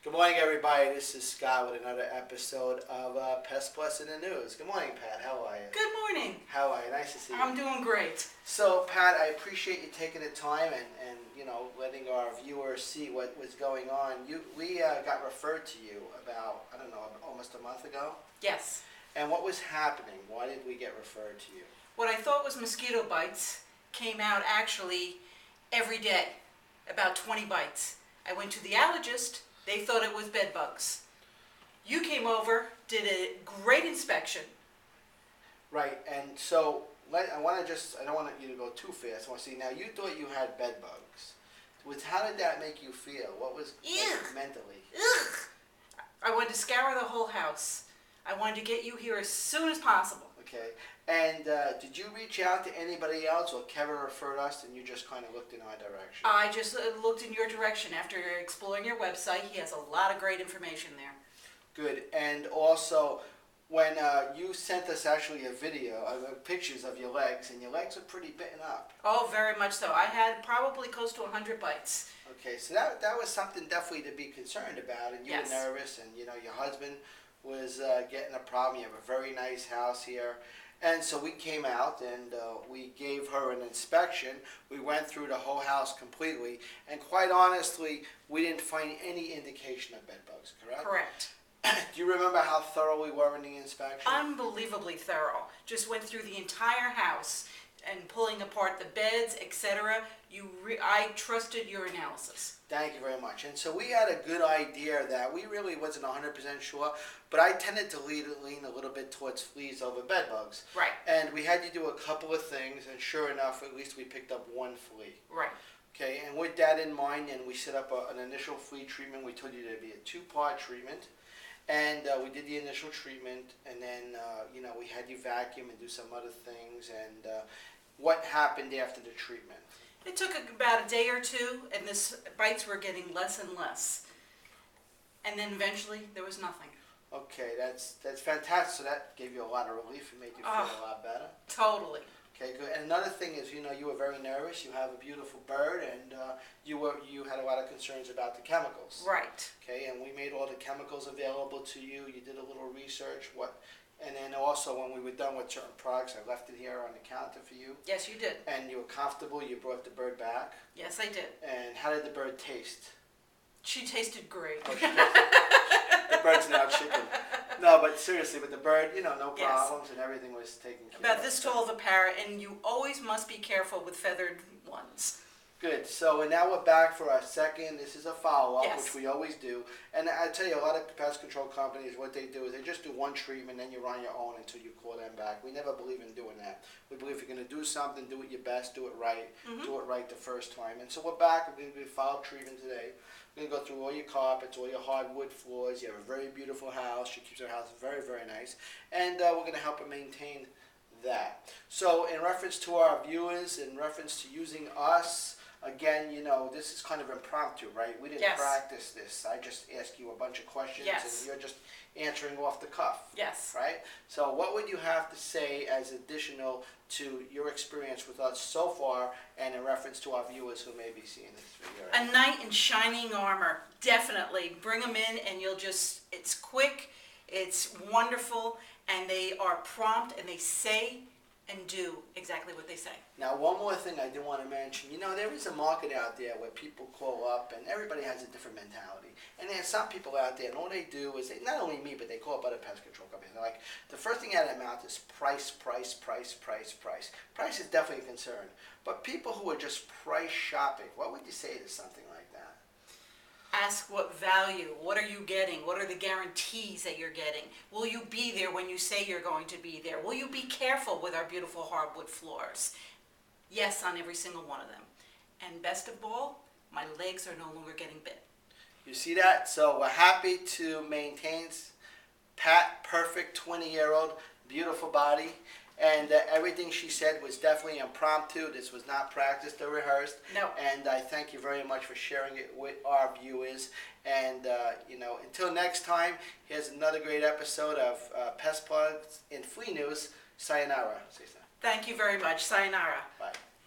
Good morning, everybody. This is Scott with another episode of PestPlus It in the News. Good morning, Pat. How are you? Good morning. How are you? Nice to see you. I'm doing great. So, Pat, I appreciate you taking the time and letting our viewers see what was going on. We got referred to you about, I don't know, almost a month ago. Yes. And what was happening? Why did we get referred to you? What I thought was mosquito bites came out actually every day, about 20 bites. I went to the allergist. They thought it was bed bugs. You came over, did a great inspection. Right, and so I don't want you to go too fast. I want to see, now you thought you had bed bugs. How did that make you feel? What was mentally? Ugh. I wanted to scour the whole house. I wanted to get you here as soon as possible. Okay, and did you reach out to anybody else, or Kevin referred us and you just kind of looked in our direction? I just looked in your direction after exploring your website. He has a lot of great information there. Good, and also when you sent us actually a video, pictures of your legs, and your legs are pretty bitten up. Oh, very much so. I had probably close to 100 bites. Okay, so that was something definitely to be concerned about, and you Yes. were nervous, and your husband was getting a problem. You have a very nice house here. And so we came out and we gave her an inspection. We went through the whole house completely, and quite honestly, we didn't find any indication of bed bugs, correct? Correct. Do you remember how thorough we were in the inspection? Unbelievably thorough. Just went through the entire house and pulling apart the beds, etc. I trusted your analysis. Thank you very much. And so we had a good idea that we really wasn't 100% sure, but I tended to lean a little bit towards fleas over bed bugs. Right. And we had to do a couple of things, and sure enough, at least we picked up one flea. Right. Okay, and with that in mind, and we set up an initial flea treatment. We told you there'd be a 2-part treatment. And we did the initial treatment, and then, we had you vacuum and do some other things. And what happened after the treatment? It took about a day or two, and the bites were getting less and less. And then eventually, there was nothing. Okay, that's fantastic. So that gave you a lot of relief and made you feel a lot better? Totally. Okay, good. And another thing is, you were very nervous. You have a beautiful bird, and you had a lot of concerns about the chemicals. Right. Okay, and we made all the chemicals available to you. You did a little research. And then also when we were done with certain products, I left it here on the counter for you. Yes, you did. And you were comfortable. You brought the bird back. Yes, I did. And how did the bird taste? She tasted great. Oh, the bird's now chicken. No, but seriously, with the bird, no problems, and everything was taken care of. About this tall of a parrot, and you always must be careful with feathered ones. Good. So now we're back for our second. This is a follow-up, Yes. which we always do. And I tell you, a lot of pest control companies, what they do is they just do one treatment, then you're on your own until you call them back. We never believe in doing that. We believe if you're going to do something, do it your best, do it right, do it right the first time. And so we're back. We're going to do follow-up treatment today. We're going to go through all your carpets, all your hardwood floors. You have a very beautiful house. She keeps her house very, very nice. And we're going to help her maintain that. So in reference to our viewers, in reference to using us, again, this is kind of impromptu, right? We didn't practice this. I just asked you a bunch of questions, and you're just answering off the cuff. Yes. Right? So what would you have to say as additional to your experience with us so far, and in reference to our viewers who may be seeing this video? A knight in shining armor. Definitely. Bring them in, and it's quick, it's wonderful, and they are prompt, and they say and do exactly what they say. Now, one more thing I do want to mention. There is a market out there where people call up, and everybody has a different mentality. And there's some people out there, and all they do is, not only me, but they call up other pest control companies. They're like, the first thing out of their mouth is price, price, price, price, price. Price is definitely a concern. But people who are just price shopping, what would you say to something like that? Ask what value, what are you getting, what are the guarantees that you're getting? Will you be there when you say you're going to be there? Will you be careful with our beautiful hardwood floors? Yes, on every single one of them. And best of all, my legs are no longer getting bit. You see that? So we're happy to maintain Pat, perfect 20-year-old, beautiful body. And everything she said was definitely impromptu. This was not practiced or rehearsed. No. And I thank you very much for sharing it with our viewers. And, until next time, here's another great episode of PestPlus in Flea News. Sayonara. Say so. Thank you very much. Sayonara. Bye.